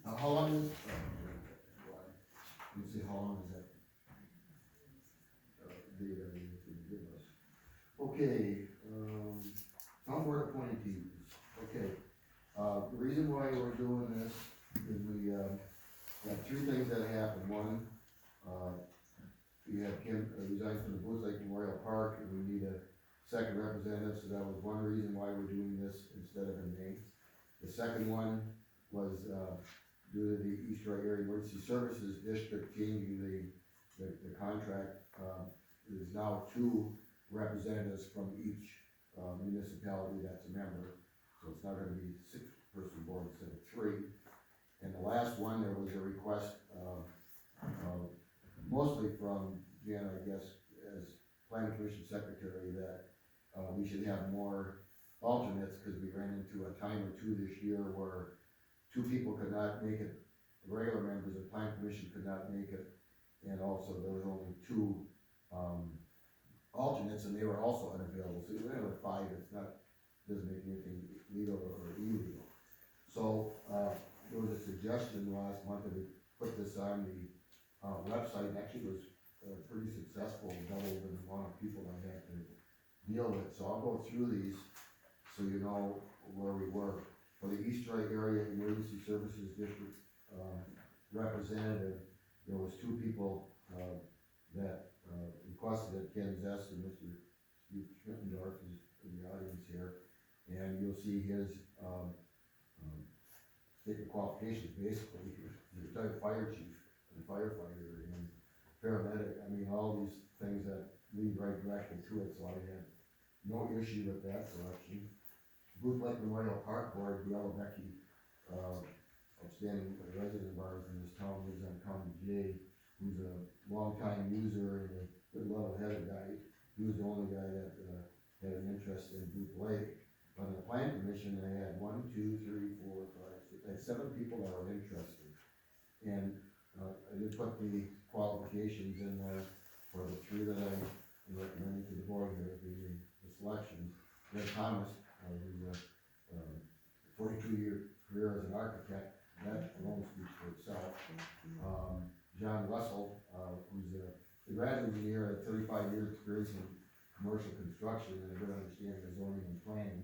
How long is, let me see, how long is that? Data you can give us. Okay, town board appointees, okay. The reason why we're doing this is we have three things that happened. One, we had Kim resign from the Booth Lake Memorial Park, and we need a second representative, so that was one reason why we're doing this instead of in May. The second one was, due to the East Troy Area Emergency Services District changing the contract, there's now two representatives from each, municipality that's a member. So it's not gonna be six-person board instead of three. And the last one, there was a request, mostly from Jen, I guess, as planning commission secretary, that, we should have more alternates, cause we ran into a time or two this year where two people could not make it, the regular members of planning commission could not make it, and also there was only two, alternates, and they were also unavailable, so we were five, it's not, doesn't make anything legal or illegal. So, there was a suggestion last month that we put this on the, website, and actually was, pretty successful, doubled the amount of people I had to deal with, so I'll go through these, so you know where we were. For the East Troy Area Emergency Services District, representative, there was two people, that, requested it, Ken Zest and Mr. Steve Schmittendorf is in the audience here, and you'll see his, statement of qualifications, basically, he's a retired fire chief, and firefighter, and paramedic, I mean, all these things that lead right directly to it, so I had no issue with that selection. Booth Lake Memorial Park Board, Biella Becky, outstanding resident of ours in this town, lives on County J, who's a longtime user and a good level-headed guy. He was the only guy that, had an interest in Booth Lake. On the plan commission, I had 1, 2, 3, 4, 5, 6, I had 7 people that were interested. And, I did put the qualifications in there for the 3 that I recommended to the board here, the selections. Red Thomas, who's a 42-year career as an architect, that alone speaks for itself. John Russell, who's a graduate engineer, 35 years experience in commercial construction and a good understanding of zoning and planning.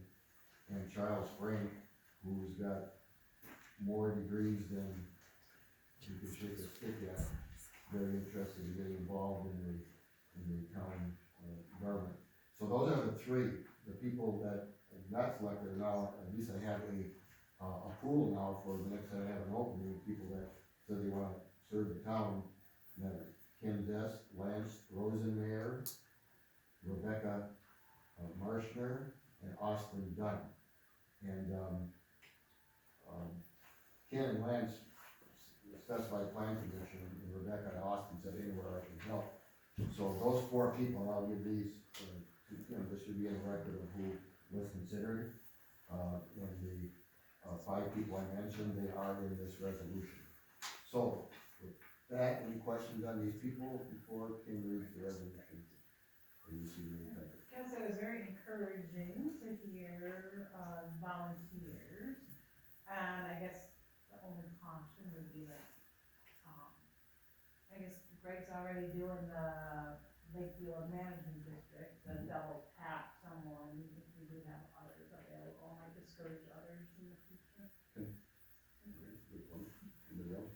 And Charles Frank, who's got more degrees than you could shake a stick at, very interested in getting involved in the town government. So those are the 3. The people that are not selected now, at least I have a pool now for the next time I have an opening, people that said they wanna serve the town. And that is Kim Zest, Lance Rosenmayer, Rebecca Marshner, and Austin Dunn. And, Ken and Lance specified plan commission, and Rebecca and Austin said anywhere I can help. So those 4 people, I'll give these, this should be in the record of who was considered. And the 5 people I mentioned, they are in this resolution. So, with that, any questions on these people before Kim reads the resolution? Or you see anything? I guess it was very encouraging to hear, volunteers, and I guess the only caution would be that, I guess Greg's already doing the Lakeview Management District, the double tap someone, if we do have others available, might discourage others in the future. Good one. Anybody else?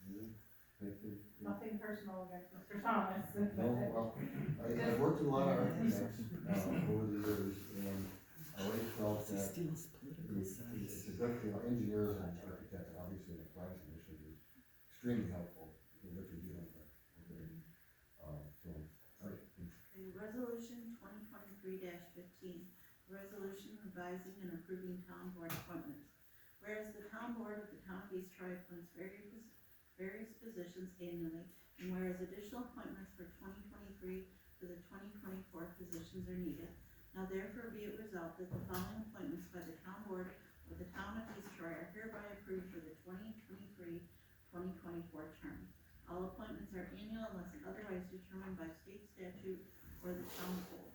Yeah. Thank you. Nothing personal against Mr. Thomas. No, well, I've worked with a lot of architects, over the years, and I always felt that Steals political it's size. a good, engineers and architects, obviously, the planning commission is extremely helpful in what you're dealing with, okay? So, alright. Okay, resolution 2023-15, resolution revising and approving town board appointments. Whereas the town board of the town of East Troy appoints various positions annually, and whereas additional appointments for 2023 for the 2024 positions are needed, now therefore be it resolved that the following appointments by the town board of the town of East Troy are hereby approved for the 2023-2024 term. All appointments are annual unless otherwise determined by state statute or the town code.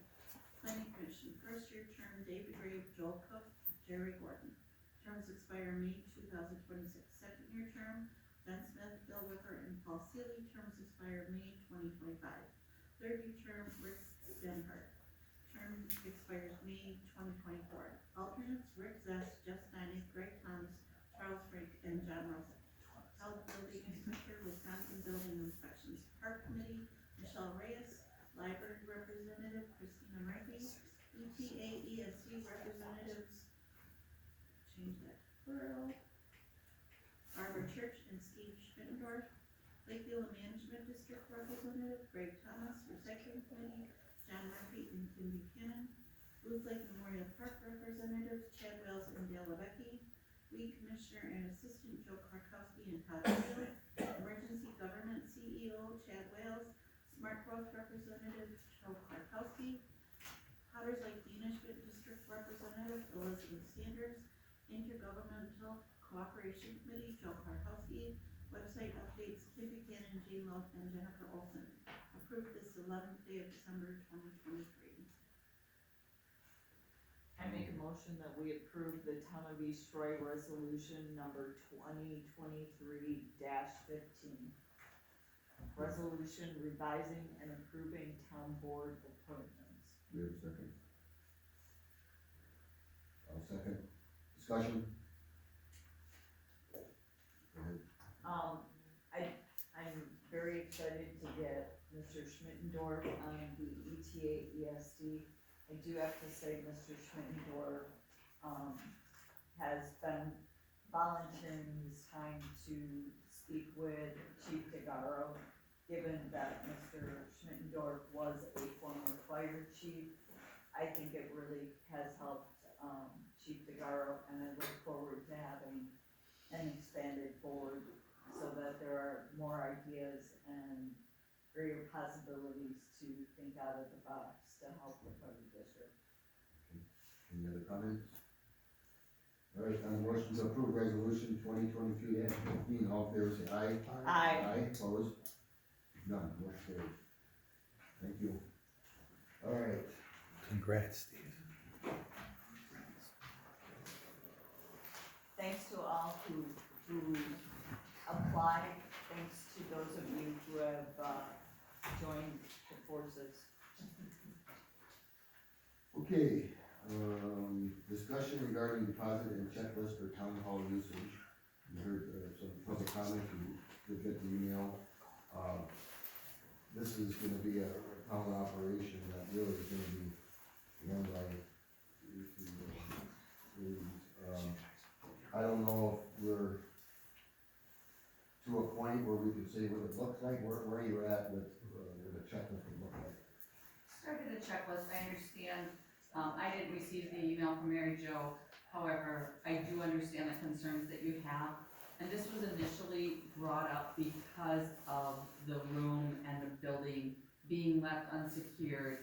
Planning Commission, first year term, David Graves, Joel Cook, Jerry Gordon. Terms expire May 2026. Second second-year term. John Smith, Bill Whipper, and Paul Seeley, terms expire May 2025. Third-year term, Rick Denhart. Term expires May 2024. Alternates, Rick Zest, Jeff Steinick, Greg Thomas, Charles Frank, and John Russell. Health Building Inspector, Wisconsin Building Inspections. Park Committee, Michelle Reyes. Library Representative, Christina Murphy. ETA ESC Representatives, change that to plural. Barbara Church and Steve Schmittendorf. Lakeville Management District Representative, Greg Thomas. Recycling Committee, John Murphy and Tim Buchanan. Booth Lake Memorial Park Representatives, Chad Wells and Dale Lebecki. Weed Commissioner and Assistant Joe Kwarkowski and Todd Field. Emergency Government CEO, Chad Wales. Smart Growth Representative, Joe Kwarkowski. Potters Lake Management District Representative, Elizabeth Sanders. Intergovernmental Cooperation Committee, Joe Kwarkowski. Website updates, Kim Buchanan, Jane Love, and Jennifer Olson. Approved this 11th day of December 2023. I make a motion that we approve the Town of East Troy Resolution number 2023-15. Resolution revising and approving town board appointments. Do we have a second? I'll second. Discussion? Go ahead. I'm very excited to get Mr. Schmittendorf on the ETA ESD. I do have to say, Mr. Schmittendorf, has been volunteering his time to speak with Chief DeGaro, given that Mr. Schmittendorf was a former fire chief. I think it really has helped, Chief DeGaro, and I look forward to having an expanded board so that there are more ideas and greater possibilities to think out of the box to help the fire district. Any other comments? All right, on the motion to approve resolution 2023-15, all in favor say aye. Aye. Aye, opposed? None, motion carries. Thank you. All right, Congrats, Steve. Thanks to all who applied, thanks to those of you who have, joined the forces. okay, discussion regarding deposit and checklist for town hall usage. You heard, some public comment, you did get the email. This is gonna be a town operation that really is gonna be run by, I don't know if we're to a point where we can say what it looks like, where are you at with the checklist would look like? Started a checklist, I understand, I didn't receive the email from Mary Jo, however, I do understand the concerns that you have. And this was initially brought up because of the room and the building being left unsecured,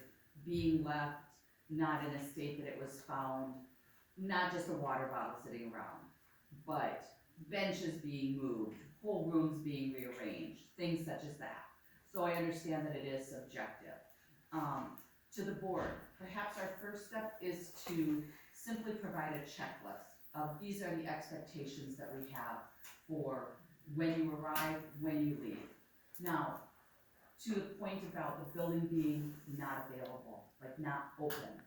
being left not in a state that it was found, not just a water bottle sitting around, but benches being moved, whole rooms being rearranged, things such as that. So I understand that it is subjective. To the board, perhaps our first step is to simply provide a checklist of these are the expectations that we have for when you arrive, when you leave. Now, to the point about the building being not available, like not open.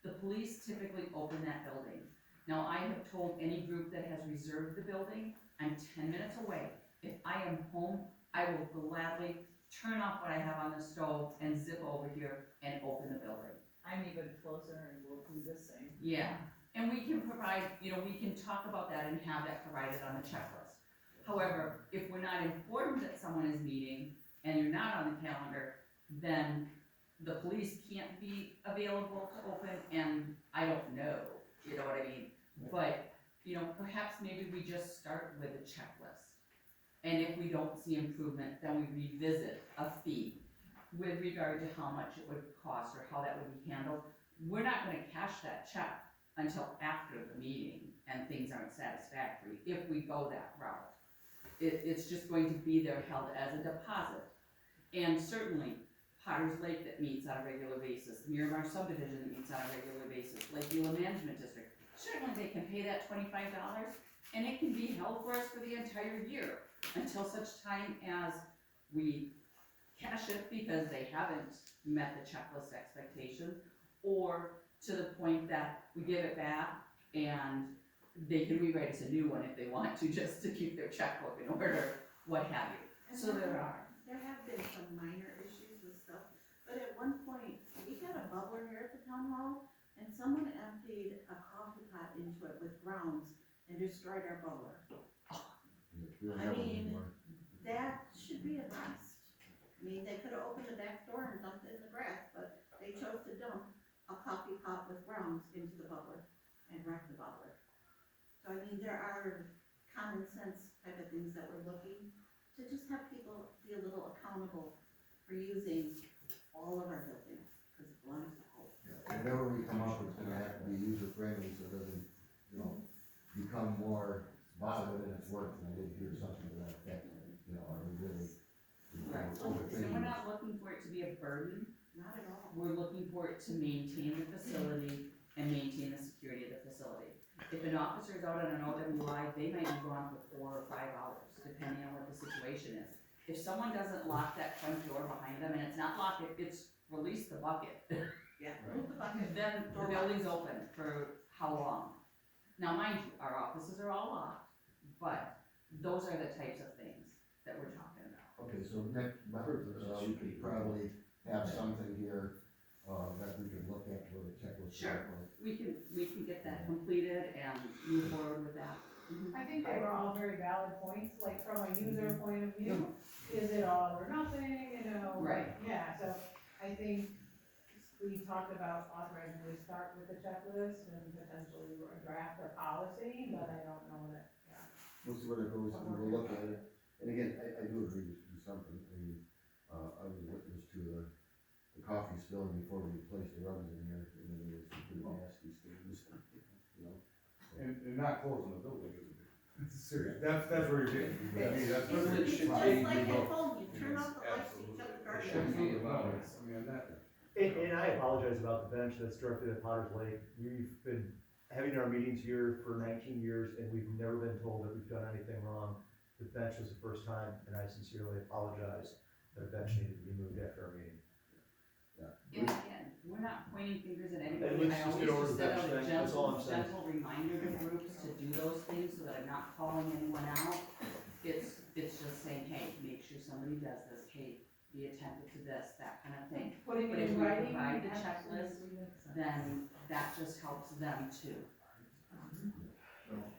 The police typically open that building. Now, I have told any group that has reserved the building, I'm 10 minutes away. If I am home, I will gladly turn off what I have on the stove and zip over here and open the building. I'm even closer and we'll do the same. Yeah, and we can provide, we can talk about that and have that provided on the checklist. However, if we're not informed that someone is meeting and you're not on the calendar, then the police can't be available to open, and I don't know, you know what I mean? But, perhaps maybe we just start with a checklist. And if we don't see improvement, then we revisit a fee with regard to how much it would cost or how that would be handled. We're not gonna cash that check until after the meeting and things aren't satisfactory, if we go that route. It's just going to be there held as a deposit. And certainly, Potters Lake that meets on a regular basis, Miramar subdivision that meets on a regular basis, Lake Beulah Management District, certainly they can pay that $25 and it can be held held for us for the entire year until such time as we cash it because they haven't met the checklist expectations, or to the point that we give it back and they can rewrite us a new one if they want to, just to keep their checkbook in order, what have you. And So there are. There have been some minor issues with stuff, but at one point, we had a bubbler here at the town hall, and someone emptied a coffee pot into it with grounds and destroyed our bubbler. We don't I have one mean- anymore. That should be a must. I mean, they could have opened the back door and dumped it in the grass, but they chose to dump a coffee pot with grounds into the bubbler and wreck the bubbler. So I mean, there are common sense type of things that we're looking to just have people be a little accountable for using all of our buildings, because it belongs to whole. Yeah, whatever we come up with, it's gonna have to be user friendly, so it doesn't, you know, become more violent than it's worth, and I did hear something to that effect, you know, are we really, Right. So overthinking we're this? not looking for it to be a burden, Not at all. we're looking for it to maintain the facility and maintain the security of the facility. If an officer is out on an OWI, they might be gone for 4 or 5 hours, depending on what the situation is. If someone doesn't lock that front door behind them, and it's not locked, it's release the bucket, Yeah, move the bucket. then the building's open for how long? Now, mind you, our offices are all locked, but those are the types of things that we're talking about. Okay, so next, we could probably have something here, that we could look at for the checklist. Sure. We can get that completed and move forward with that. I think they were all very valid points, like from a user point of view, is it all or nothing, you know? Right. Yeah, so I think we talked about authorizing we start with the checklist and potentially draft a policy, but I don't know that, yeah. We'll see where it goes, and we'll look at it, and again, I do agree with you something, I mean, I was witness to the coffee spilling before we placed the rugs in here, and then there was some pretty nasty stains, you know? And not closing the building is a big, it's serious, that's where you're getting, I mean, that's It's what it's it should just be. like I told you, turn off the lights, you shut the It garbage. shouldn't be allowed, I mean, that, And I apologize about the bench that's directly at Potter's Lake. We've been having our meetings here for 19 years and we've never been told that we've done anything wrong. The bench was the first time and I sincerely apologize that a bench needed to be moved after our meeting. And again, we're not pointing fingers at And anybody, let's I just always get over just the send bench out a thing. That's all I'm saying. gentle reminder to groups to do those things so that I'm not calling anyone out. It's just saying, hey, make sure somebody does this, hey, be attentive to this, that kind of thing. Putting But it if in we writing. provide the checklist, absolutely makes sense. Then that just helps them too.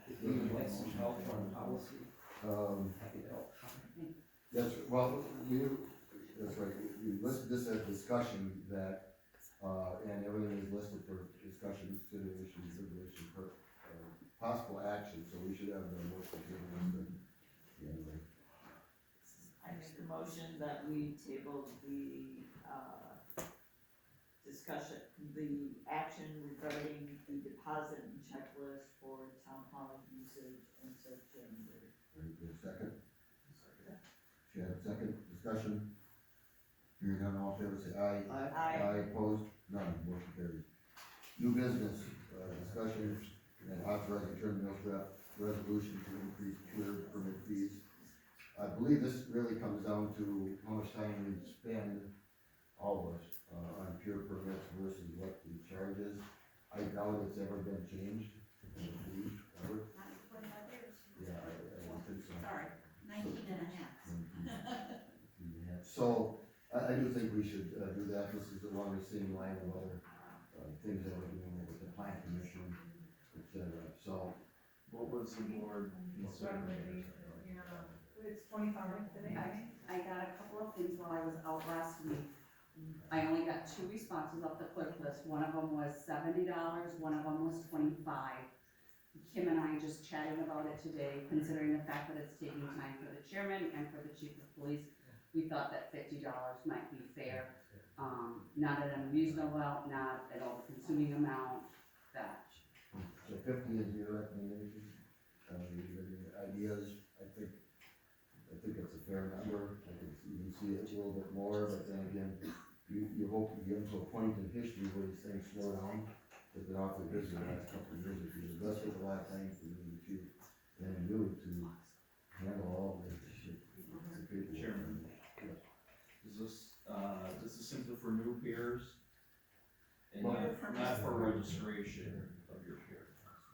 If you would like some help on policy, happy to help. That's, well, that's right, we listed this as discussion that, and everything is listed for discussion, consideration, deliberation, possible action, so we should have the motion to, anyway. I make a motion that we table the, discussion, the action regarding the deposit and checklist for town hall usage until January. Very good, second? Chad, second, discussion? Hearing none, all in favor, say aye. Aye. Opposed? None, motion carries. New business, discussion and authorizing term mills draft resolution to increase pier permit fees. I believe this really comes down to how much time we spend, all of us, on pier permits versus what the charge is. I doubt it's ever been changed, in the fee, ever. Not in 25 years. Yeah, I don't think so. Sorry, 19 and a half. So, I do think we should, do that, this is along the same line of other, things that we're doing with the plan commission, et cetera, so. what was the board considering? Yeah, it's 25 today, right? I got a couple of things while I was out last week. I only got 2 responses off the clerk list. One of them was $70, one of them was $25. Kim and I just chatting about it today, considering the fact that it's taking time for the chairman and for the chief of police. We thought that $50 might be fair, not an unreasonable, not an over-consuming amount, that. So 50 is your recommendation, you have any ideas, I think it's a fair number, I think you can see it a little bit more, but then again, you hope to get to a point in history where these things slow down, they've been awfully busy the last couple of years, if you invested a lot of time for you to and you to handle all the shit. the paperwork. Chairman. This is simply for new peers? And not for registration of your peer?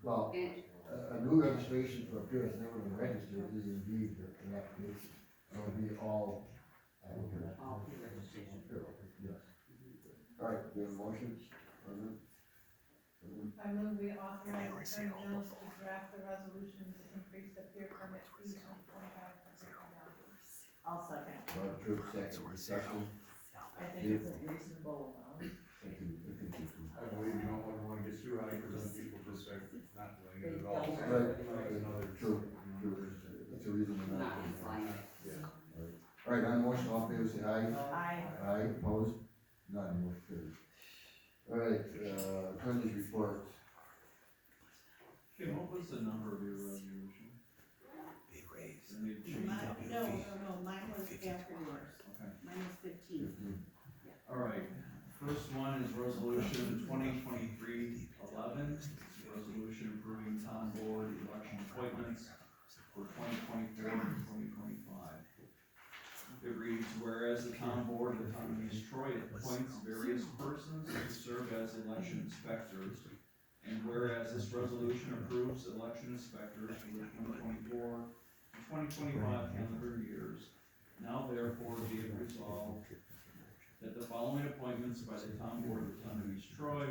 Well, And a new registration for a peer that's never been registered is indeed an application. So it'll be all applicant. all pre-registration. Yes. All right, we have a motion? I move we authorize Attorney Mills to draft the resolution to increase the peer permit fee from $25 to $50. I'll second. Robert Troop, second, discussion. I think it's a reasonable amount. I believe you don't wanna get too high, cause then people just start not doing it at all. Right. Another. True, that's a reason we're Not not. flying. All right, on motion, all in favor, say aye. Aye. Aye, opposed? None, motion carries. All right, attorney's report. Kim, what was the number of your resolution? And they changed it. No, mine was after yours, Okay. mine was 15. All right, first one is resolution 2023-11. It's a resolution approving town board election appointments for 2024 and 2025. It reads, whereas the town board of the town of East Troy appoints various persons to serve as election inspectors, and whereas this resolution approves election inspectors for the 2024 and 2025 calendar years, now therefore be it resolved that the following appointments by the town board of the town of East Troy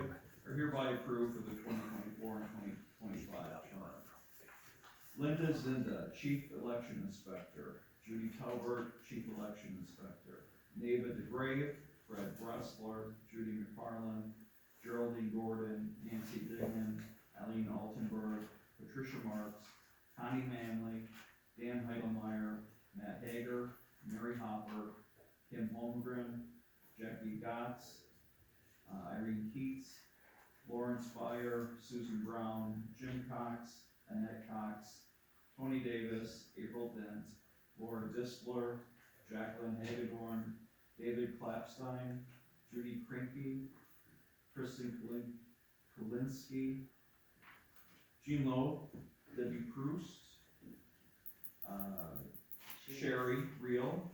are hereby approved for the 2024 and 2025 term. Linda Zinda, Chief Election Inspector. Judy Talbert, Chief Election Inspector. Neva DeGrave, Fred Bressler, Judy McFarland, Geraldine Gordon, Nancy Dignan, Eileen Altenberg, Patricia Marks, Connie Manley, Dan Heidelmeyer, Matt Hager, Mary Hopper, Kim Holmgren, Jackie Gotts, Irene Keats, Lawrence Fire, Susan Brown, Jim Cox, Annette Cox, Tony Davis, April Dent, Laura Disler, Jacqueline Hagedorn, David Klapstein, Judy Krinke, Kristen Kulinski, Jean Lowe, Debbie Proust, Sherry Reel,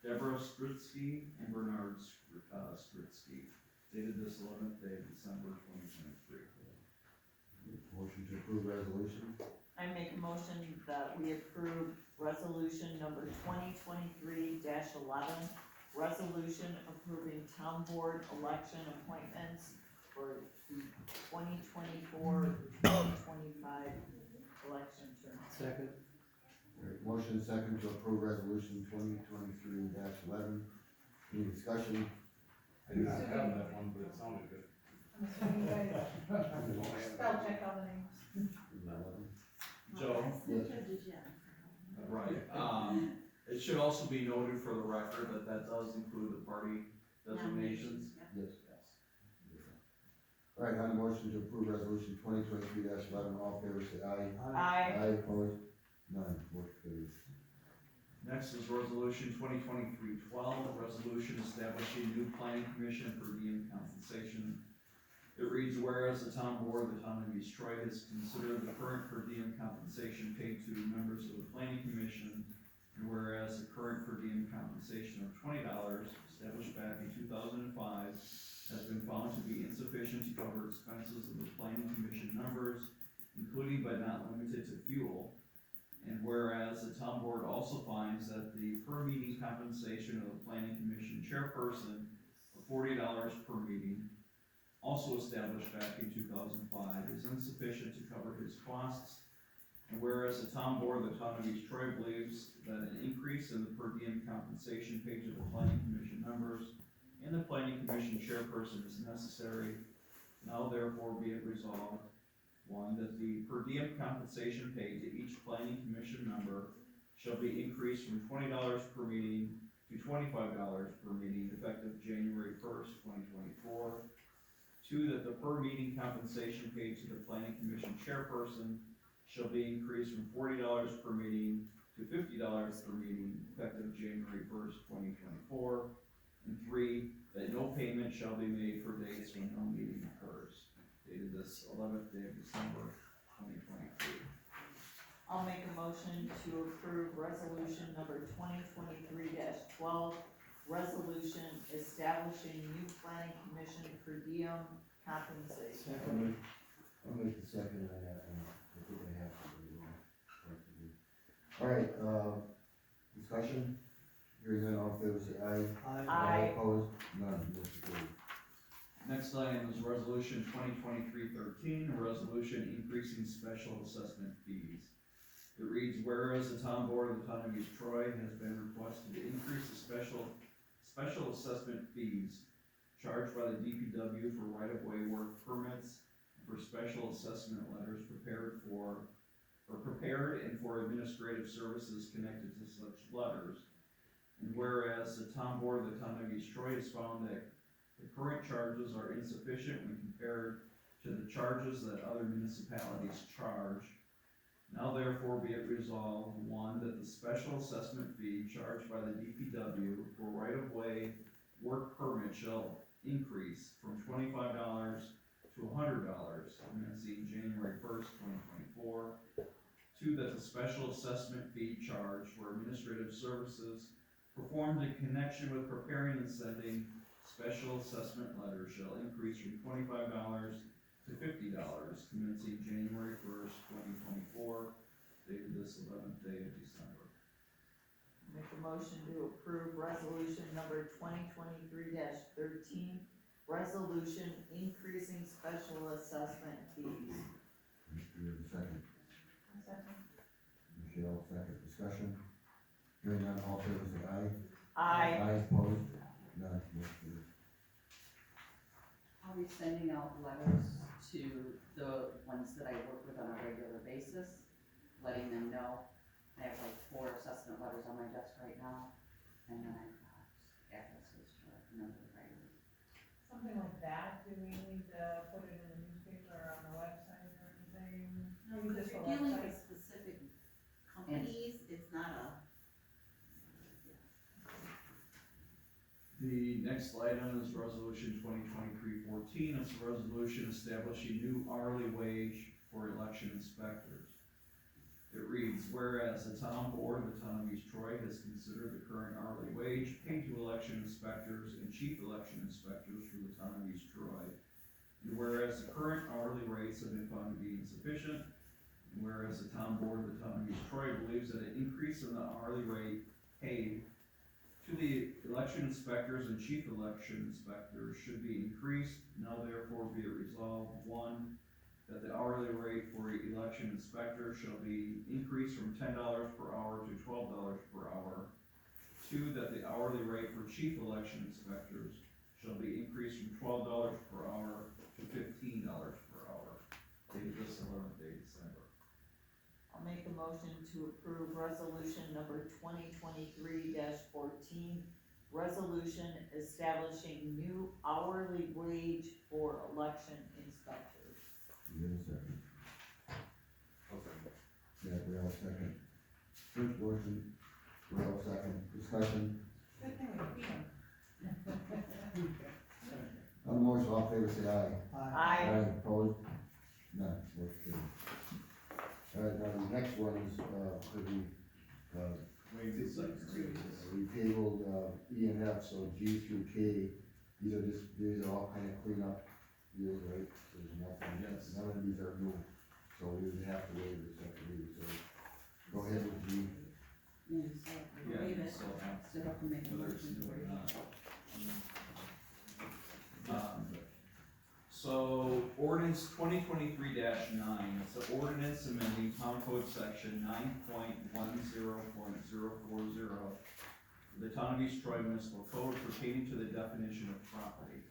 Deborah Strutsky, and Bernard Strutsky, dated this 11th day of December 2023. Motion to approve resolution. I make a motion that we approve resolution number 2023-11, resolution approving town board election appointments for the 2024-2025 election term. Second. All right, motion second to approve resolution 2023-11. Any discussion? I do not have that one, but it sounded good. I'm assuming you guys spell check all the names. Joe? Yes. Right, it should also be noted for the record that that does include the party designations. Yes. All right, on the motion to approve resolution 2023-11, all in favor say aye. Aye. Opposed? None, motion carries. Next is resolution 2023-12, a resolution establishing new planning commission per diem compensation. It reads, whereas the town board of the town of East Troy has considered the current per diem compensation paid to members of the planning commission, and whereas the current per diem compensation of $20 established back in 2005 has been found to be insufficient to cover expenses of the planning commission members, including but not limited to fuel. And whereas the town board also finds that the per meeting compensation of the planning commission chairperson of $40 per meeting, also established back in 2005, is insufficient to cover his costs. And whereas the town board of the town of East Troy believes that an increase in the per diem compensation paid to the planning commission members and the planning commission chairperson is necessary, now therefore be it resolved, one, that the per diem compensation paid to each planning commission member shall be increased from $20 per meeting to $25 per meeting effective January 1st, 2024. Two, that the per meeting compensation paid to the planning commission chairperson shall be increased from $40 per meeting to $50 per meeting effective January 1st, 2024. And three, that no payment shall be made for dates when no meeting occurs, dated this 11th day of December, 2023. I'll make a motion to approve resolution number 2023-12, resolution establishing new planning commission per diem compensation. I'll make the second on that, and I think I have to. Alright, discussion? Hearing none, all in favor, say aye. Aye. Opposed? None, motion carried. Next item is resolution 2023-13, a resolution increasing special assessment fees. It reads, whereas the town board of the town of East Troy has been requested to increase the special assessment fees charged by the DPW for right-of-way work permits and for special assessment letters prepared and for administrative services connected to such letters. And whereas the town board of the town of East Troy has found that the current charges are insufficient when compared to the charges that other municipalities charge. Now therefore be it resolved, one, that the special assessment fee charged by the DPW for right-of-way work permit shall increase from $25 to $100, commencing January 1st, 2024. Two, that the special assessment fee charged for administrative services performed in connection with preparing and sending special assessment letters shall increase from $25 to $50, commencing January 1st, 2024, dated this 11th day of December. Make a motion to approve resolution number 2023-13, resolution increasing special assessment fees. Do we have a second? Second. Michelle, second, discussion? Hearing none, all in favor, say aye. Aye. Opposed? None, motion carried. I'll be sending out letters to the ones that I work with on a regular basis, letting them know. I have like 4 assessment letters on my desk right now, and then I've got addresses for a number of writers. Something like that, do we need to put it in the newspaper or on the website or anything? No, Maybe because just you're the dealing website. with specific companies, it's not a, The next item is resolution 2023-14. It's a resolution establishing new hourly wage for election inspectors. It reads, whereas the town board of the town of East Troy has considered the current hourly wage paid to election inspectors and chief election inspectors for the town of East Troy. And whereas the current hourly rates have been found to be insufficient, and whereas the town board of the town of East Troy believes that an increase in the hourly rate paid to the election inspectors and chief election inspectors should be increased, now therefore be it resolved, one, that the hourly rate for election inspectors shall be increased from $10 per hour to $12 per hour. Two, that the hourly rate for chief election inspectors shall be increased from $12 per hour to $15 per hour, dated this 11th day of December. I'll make a motion to approve resolution number 2023-14, resolution establishing new hourly wage for election inspectors. Do we have a second? Okay. Gabrielle, second. First motion, Gabrielle, second, discussion? Good thing we beat 'em. On the motion, all in favor, say aye. Aye. Opposed? None, motion carried. Alright, now the next one is, for the, Wait a second. we tabled, E and F, so G through K, these are all kind of cleanup deals, right? There's nothing, Yes. none of these are new, so we didn't have to waive the second reading, so go ahead with G. Yeah, so, Yeah, Waive it. so have so have to make a others motion do to it waive. not. So ordinance 2023-9, it's an ordinance amending town code section 9.10.040, the town of East Troy municipal code pertaining to the definition of property.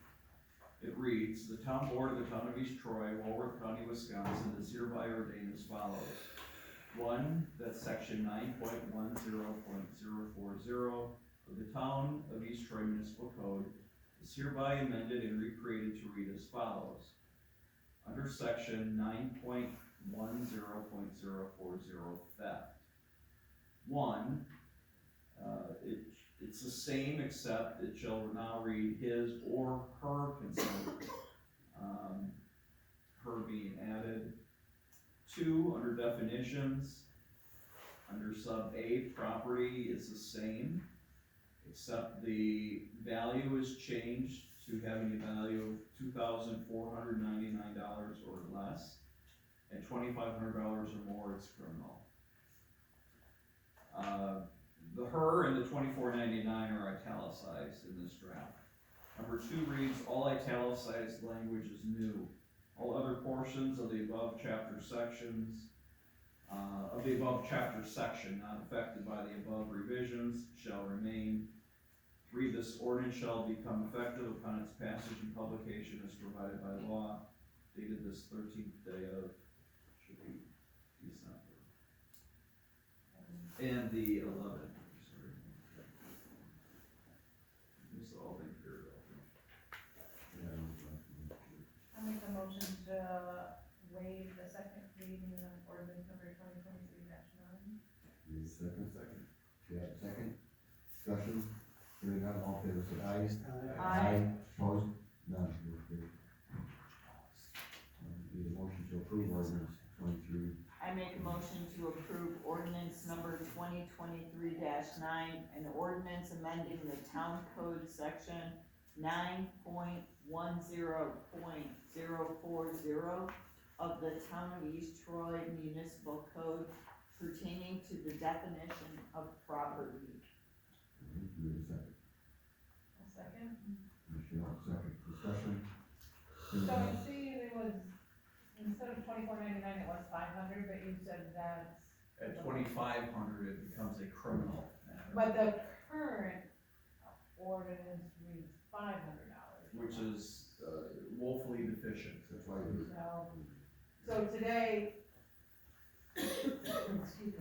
It reads, the town board of the town of East Troy, Walworth County, Wisconsin, is hereby ordained as follows. One, that section 9.10.040 of the town of East Troy municipal code is hereby amended and recreated to read as follows. Under section 9.10.040 theft. One, it's the same except it shall now read his or her consent, her being added. Two, under definitions, Under sub A, property is the same, except the value is changed to having a value of $2,499 or less. At $2,500 or more, it's criminal. The her and the $24.99 are italicized in this draft. Number 2 reads, all italicized language is new. All other portions of the above chapter sections, section not affected by the above revisions shall remain. 3, this ordinance shall become effective upon its passage and publication as provided by law, dated this 13th day of, should be December. And the 11th, sorry. This has all been cleared up. I make a motion to waive the second reading of ordinance number 2023-9. Need a second? Second. Chad, second. Discussion, hearing none, all in favor say aye. Aye. Opposed? None, motion carried. Need a motion to approve ordinance 23. I make a motion to approve ordinance number 2023-9, an ordinance amending the town code section 9.10.040 of the town of East Troy municipal code pertaining to the definition of property. Need a second. I'll second. Michelle, second. Discussion. So Hearing you none. see, it was, instead of $24.99, it was $500, but you said that's. At $2,500, it becomes a criminal matter, But the current ordinance reads $500. which is woefully deficient. That's why you. So today, excuse me.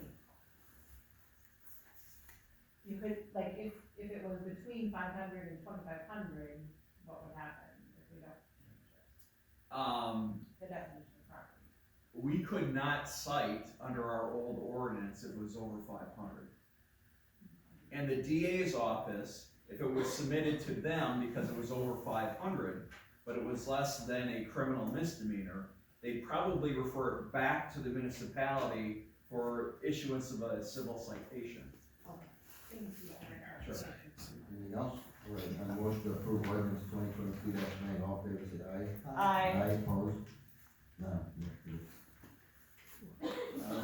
You could, like, if it was between 500 and 2,500, what would happen if we don't change the definition of property? We could not cite under our old ordinance if it was over 500. And the DA's office, if it was submitted to them because it was over 500, but it was less than a criminal misdemeanor, they'd probably refer it back to the municipality for issuance of a civil citation. Thank you. Sure. Anything else? All right, on the motion to approve ordinance 2023-9, all in favor say aye. Aye. Opposed? None, motion carried.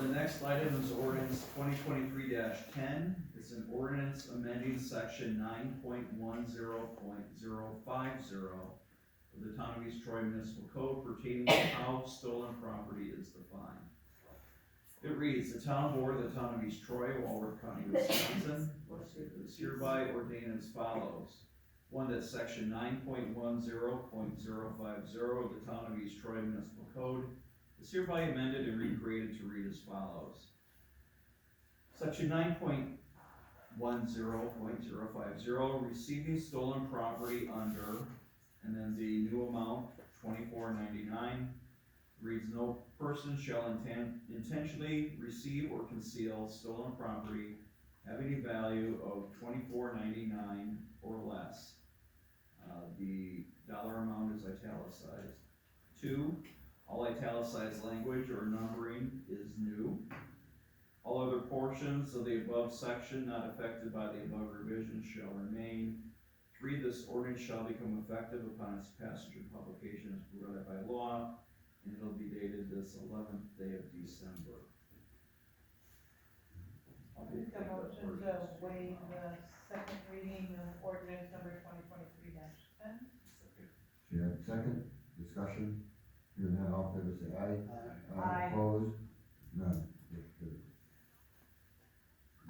The next item is ordinance 2023-10. It's an ordinance amending section 9.10.050 of the town of East Troy municipal code pertaining to how stolen property is defined. It reads, the town board of the town of East Troy, Walworth County, Wisconsin, is hereby ordained as follows. 1, that section 9.10.050 of the town of East Troy municipal code is hereby amended and recreated to read as follows. Section 9.10.050, receiving stolen property under, and then the new amount, $24.99, reads, no person shall intentionally receive or conceal stolen property having a value of $24.99 or less. The dollar amount is italicized. 2, all italicized language or numbering is new. All other portions of the above section not affected by the above revisions shall remain. 3, this ordinance shall become effective upon its passage and publication as provided by law, and it'll be dated this 11th day of December. Make a motion to waive the second reading of ordinance number 2023-10. Chad, second. Discussion, hearing none, all in favor say aye. Aye. Opposed? None, motion carried.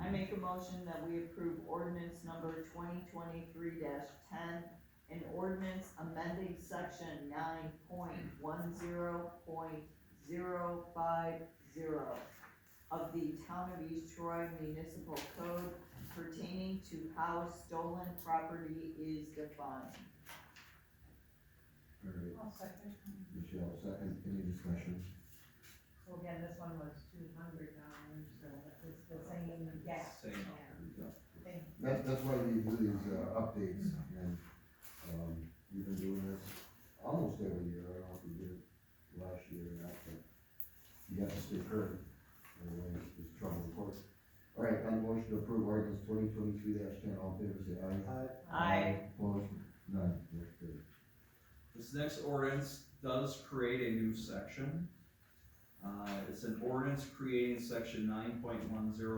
I make a motion that we approve ordinance number 2023-10, an ordinance amending section 9.10.050 of the town of East Troy municipal code pertaining to how stolen property is defined. All right, I'll second. Michelle, second. Any discussion? So again, this one was $200, so it's the same gap. Same. Yeah. Thank you. That's why we do these, updates, and, we've been doing this almost every year. I don't know if we did it last year or not, but you have to stay current, otherwise it's trouble in court. All right, on the motion to approve ordinance 2023-10, all in favor, say aye. Aye. Opposed? None, motion carried. This next ordinance does create a new section. It's an ordinance creating section 9.10.055 of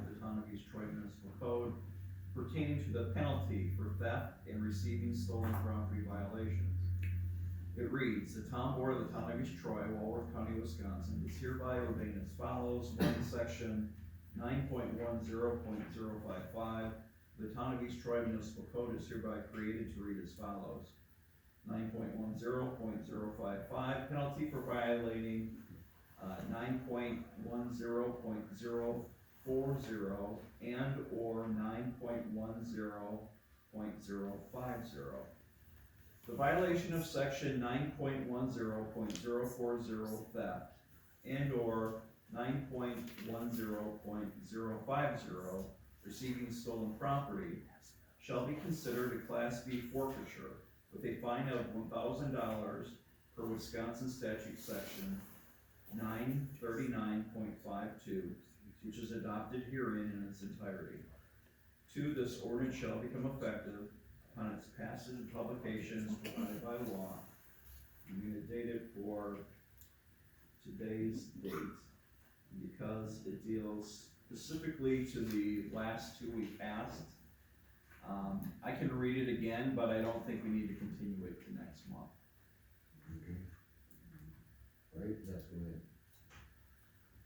the Town of East Troy Municipal Code pertaining to the penalty for theft and receiving stolen property violations. It reads, the Town Board of the Town of East Troy, Walworth County, Wisconsin, is hereby ordained as follows. One, section 9.10.055, the Town of East Troy Municipal Code is hereby created to read as follows. 9.10.055, penalty for violating 9.10.040 and or 9.10.050. The violation of section 9.10.040 theft and or 9.10.050 receiving stolen property shall be considered a Class B forfeiture with a fine of $1,000 per Wisconsin statute section 939.52, which is adopted herein in its entirety. 2, this ordinance shall become effective upon its passage and publication as provided by law. I'm gonna date it for today's date because it deals specifically to the last 2 we passed. I can read it again, but I don't think we need to continue it to next month. Okay. All right, yes, go ahead.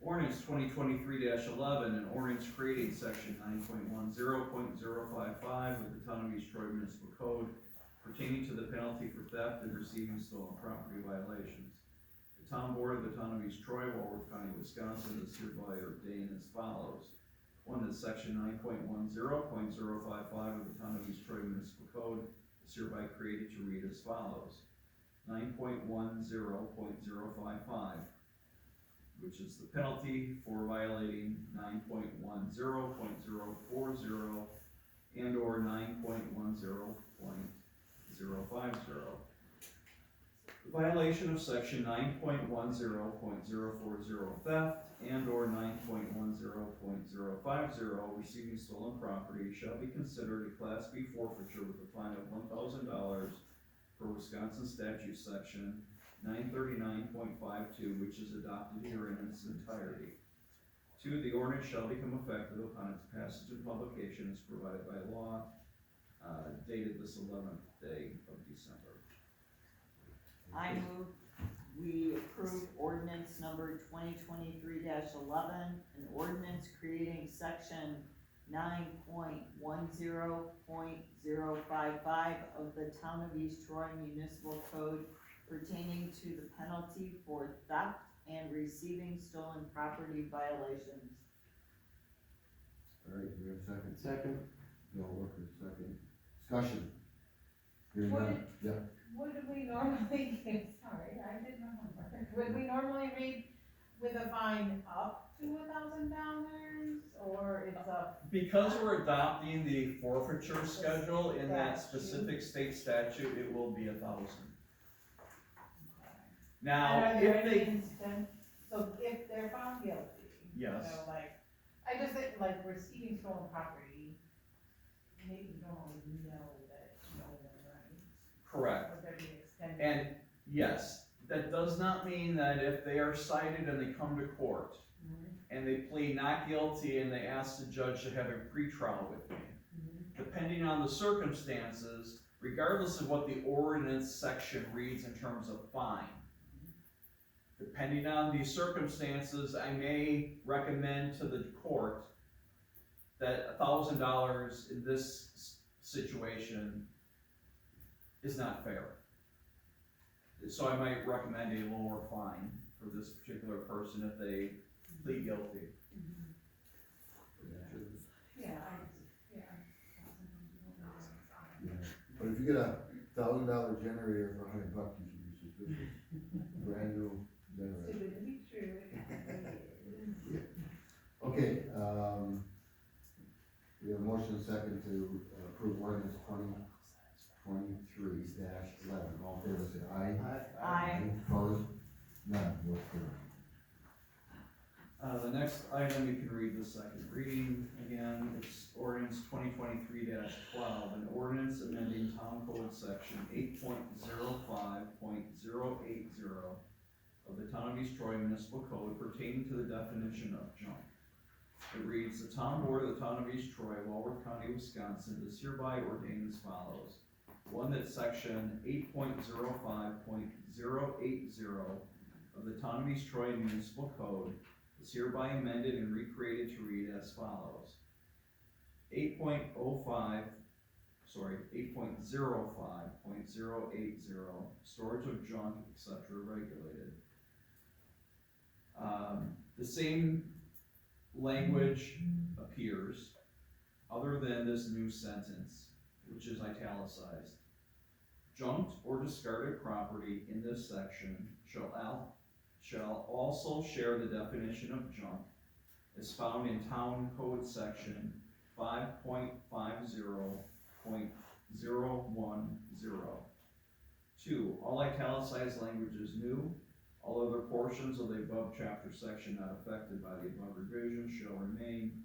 Ordinance 2023-11, an ordinance creating section 9.10.055 of the Town of East Troy Municipal Code pertaining to the penalty for theft and receiving stolen property violations. The Town Board of the Town of East Troy, Walworth County, Wisconsin is hereby ordained as follows. 1, is section 9.10.055 of the Town of East Troy Municipal Code is hereby created to read as follows. 9.10.055, which is the penalty for violating 9.10.040 and or 9.10.050. The violation of section 9.10.040 theft and or 9.10.050 receiving stolen property shall be considered a Class B forfeiture with a fine of $1,000 per Wisconsin statute section 939.52, which is adopted herein in its entirety. 2, the ordinance shall become effective upon its passage and publication as provided by law, dated this 11th day of December. I move we approve ordinance number 2023-11, an ordinance creating section 9.10.055 of the Town of East Troy Municipal Code pertaining to the penalty for theft and receiving stolen property violations. All right, do we have a second? Second. No, Worker, second. Discussion. Hearing What none, yeah. What do we normally give, sorry, I didn't know. Would we normally read with a fine up to $1,000 or it's a? Because we're adopting the forfeiture schedule in that specific state statute, it will be 1,000. Now, And are there if any they, instance, so if they're found guilty? Yes. You know, like, I just think like receiving stolen property, maybe you don't always know that it's stolen, right? correct, Would there be extended? and yes, that does not mean that if they are cited and they come to court Mhm, and they plead not guilty and they ask the judge to have a pretrial with me, mhm. depending on the circumstances, regardless of what the ordinance section reads in terms of fine, depending on the circumstances, I may recommend to the court that $1,000 in this situation is not fair. So I might recommend a lower fine for this particular person if they plead guilty. Yeah, Yeah, but if you get a $1,000 generator for $100, you should be suspicious. Brand new generator. Too good to be true. Okay, we have a motion second to approve ordinance 2023-11. All in favor, say aye. Aye. Opposed? None, motion carried. The next item, you can read the second reading again, it's ordinance 2023-12, an ordinance amending town code section 8.05.080 of the town of East Troy municipal code pertaining to the definition of junk. It reads, the town board of the town of East Troy, Walworth County, Wisconsin, does hereby ordain as follows. One, that section 8.05.080 of the town of East Troy municipal code is hereby amended and recreated to read as follows. 8.05.050, storage of junk, etc. regulated. The same language appears, other than this new sentence, which is italicized. Junked or discarded property in this section shall also share the definition of junk as found in Town Code Section 5.50.010. 2. All italicized language is new. All other portions of the above chapter section not affected by the above revision shall remain.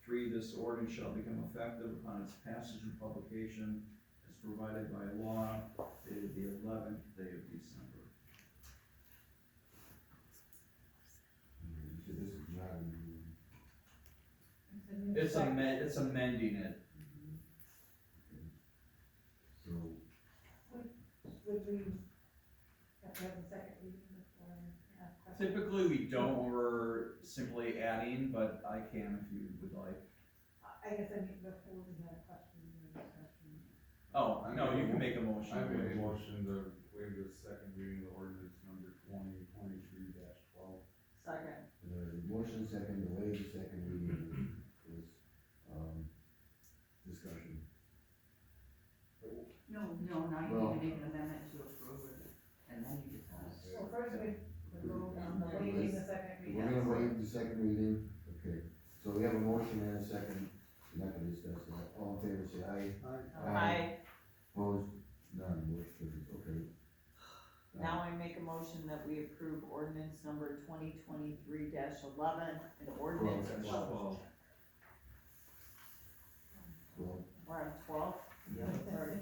3. This ordinance shall become effective upon its passage and publication as provided by law dated the 11th day of December. You said this is not a new. It's amending it. So, Would we have to have the second reading before I ask questions? Typically, we don't, we're simply adding, but I can if you would like. I guess I mean, before we have questions or discussion. Oh, no, you can make a motion. I made a motion to waive the second reading of ordinance number 2023-12. Second. motion second, to waive the second reading is, discussion. No. No, now you Well- need to make an amendment to approve it, and then you just have. Well, first we vote on the waiving the second We're reading. gonna waive the second reading, okay, so we have a motion and a second, we're not gonna discuss that, all in favor say aye. Aye. Opposed, none, motion carries, okay. Now I make a motion that we approve ordinance number 2023-11, an ordinance. Well, Well, We're on 12? Sorry.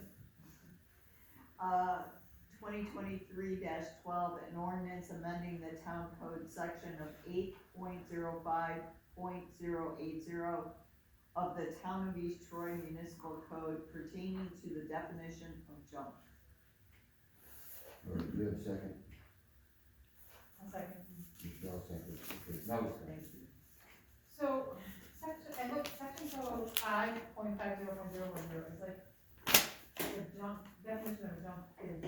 2023-12, an ordinance amending the town code section of 8.05.080 of the town of East Troy municipal code pertaining to the definition of junk. all right, we have a second, I'll second. Michelle second, okay, now discussion. Thank you. So, section, and look, section code 5.50.010 is like, the junk, definition of junk is.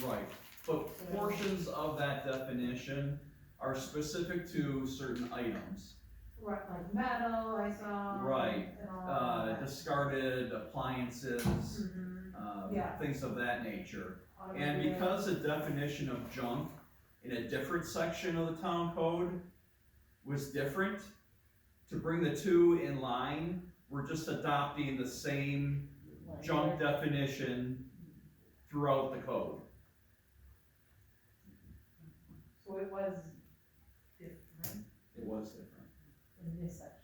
right, but portions of that definition are specific to certain items. Right, like metal, I saw. Right, And all that. discarded appliances, Mhm. Yeah. things of that nature. And Automobile. because the definition of junk in a different section of the town code was different, to bring the two in line, we're just adopting the same junk definition throughout the code. So it was different It was different. in this section.